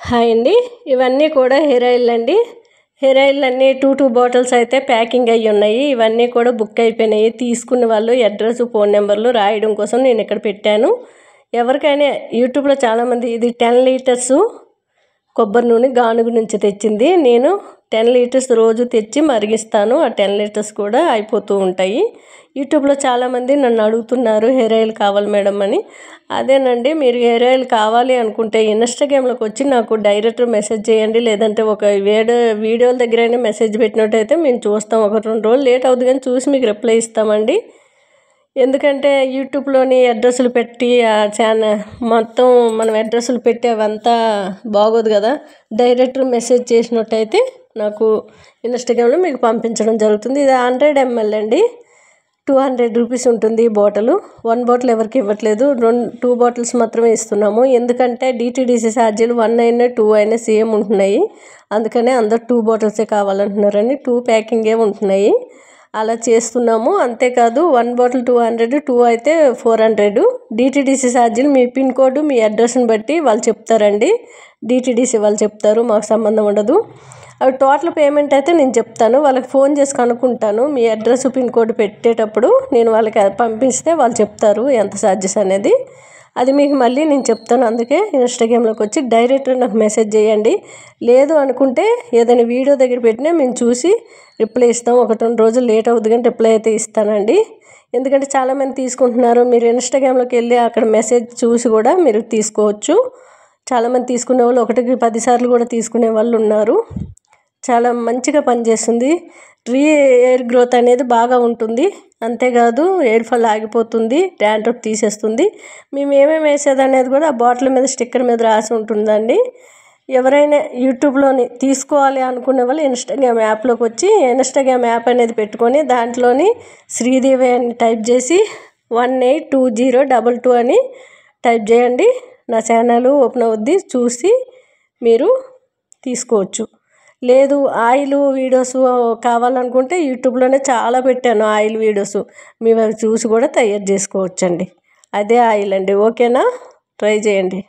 Hi అండి, ఇవన్నీ కూడా హెయిర్ ఆయిల్ అండి. హెయిర్ ఆయిల్ అన్నీ 2 బాటిల్స్ అయితే ప్యాకింగ్ అయ్యి ఉన్నాయి. ఇవన్నీ కూడా బుక్ అయిపోయినాయి. తీసుకున్న వాళ్ళు అడ్రస్, ఫోన్ నెంబర్లు రాయడం కోసం నేను ఇక్కడ పెట్టాను. ఎవరికైనా యూట్యూబ్లో చాలామంది ఇది 10 లీటర్స్ కొబ్బరి నూనె గానుగు నుంచి తెచ్చింది. నేను 10 లీటర్స్ రోజు తెచ్చి మరిగిస్తాను. ఆ 10 లీటర్స్ కూడా అయిపోతూ ఉంటాయి. యూట్యూబ్లో చాలామంది నన్ను అడుగుతున్నారు హెయిర్ ఆయిల్ కావాలి మేడం అని. అదేనండి, మీరు హెయిర్ ఆయిల్ కావాలి అనుకుంటే ఇన్స్టాగ్రామ్లోకి వచ్చి నాకు డైరెక్ట్ మెసేజ్ చేయండి. లేదంటే ఒక వీడియోల దగ్గరైనా మెసేజ్ పెట్టినట్టయితే మేము చూస్తాం. 1-2 రోజులు లేట్ అవుతుంది కానీ చూసి మీకు రిప్లై ఇస్తామండి. ఎందుకంటే యూట్యూబ్లోని అడ్రస్లు పెట్టి ఆ ఛానల్ మొత్తం మనం అడ్రస్లు పెట్టి అవంతా బాగోదు కదా. డైరెక్ట్ మెసేజ్ చేసినట్టయితే నాకు ఇన్స్టాగ్రామ్లో మీకు పంపించడం జరుగుతుంది. ఇది 100 ml అండి. 200 రూపీస్ ఉంటుంది ఈ బాటిల్. 1 బాటిల్ ఎవరికి ఇవ్వట్లేదు, 2 బాటిల్స్ మాత్రమే ఇస్తున్నాము. ఎందుకంటే డిటీడీసీ ఛార్జీలు 1 అయినా 2 అయినా సేమ్ ఉంటున్నాయి. అందుకనే అందరు 2 బాటిల్సే కావాలంటున్నారని 2 ప్యాకింగే ఉంటున్నాయి. అలా చేస్తున్నాము. అంతేకాదు 1 బాటిల్ 200, 2 అయితే 400. డిటీడీసీ ఛార్జీలు మీ పిన్ కోడ్, మీ అడ్రస్ని బట్టి వాళ్ళు చెప్తారండి. డిటీడీసీ వాళ్ళు చెప్తారు, మాకు సంబంధం ఉండదు. అవి టోటల్ పేమెంట్ అయితే నేను చెప్తాను. వాళ్ళకి ఫోన్ చేసి కనుక్కుంటాను. మీ అడ్రస్, పిన్ కోడ్ పెట్టేటప్పుడు నేను వాళ్ళకి పంపిస్తే వాళ్ళు చెప్తారు ఎంత ఛార్జెస్ అనేది. అది మీకు మళ్ళీ నేను చెప్తాను. అందుకే ఇన్స్టాగ్రామ్లోకి వచ్చి డైరెక్ట్ నాకు మెసేజ్ చేయండి. లేదు అనుకుంటే ఏదైనా వీడియో దగ్గర పెట్టినా మేము చూసి రిప్లై ఇస్తాం. 1-2 రోజులు లేట్ అవుతుంది కానీ రిప్లై అయితే ఇస్తానండి. ఎందుకంటే చాలామంది తీసుకుంటున్నారు. మీరు ఇన్స్టాగ్రామ్లోకి వెళ్ళి అక్కడ మెసేజ్ చూసి కూడా మీరు తీసుకోవచ్చు. చాలామంది తీసుకునే వాళ్ళు 1కి 10 సార్లు కూడా తీసుకునే వాళ్ళు ఉన్నారు. చాలా మంచిగా పనిచేస్తుంది. హెయిర్ గ్రోత్ అనేది బాగా ఉంటుంది. అంతేకాదు హెయిర్ ఫాల్ ఆగిపోతుంది, డాండ్రఫ్ తీసేస్తుంది. మేము ఏమేమి వేసేది అనేది కూడా ఆ బాటిల్ మీద స్టిక్కర్ మీద రాసి ఉంటుందండి. ఎవరైనా యూట్యూబ్లోని తీసుకోవాలి అనుకునే వాళ్ళు ఇన్స్టాగ్రామ్ యాప్లోకి వచ్చి ఇన్స్టాగ్రామ్ యాప్ అనేది పెట్టుకొని దాంట్లోని శ్రీదేవి అని టైప్ చేసి 182022 అని టైప్ చేయండి. నా ఛానల్ ఓపెన్ అవుద్ది, చూసి మీరు తీసుకోవచ్చు. లేదు ఆయిల్ వీడియోస్ కావాలనుకుంటే యూట్యూబ్లోనే చాలా పెట్టాను ఆయిల్ వీడియోస్. మేము అవి చూసి కూడా తయారు చేసుకోవచ్చండి. అదే ఆయిల్ అండి. ఓకేనా? ట్రై చేయండి.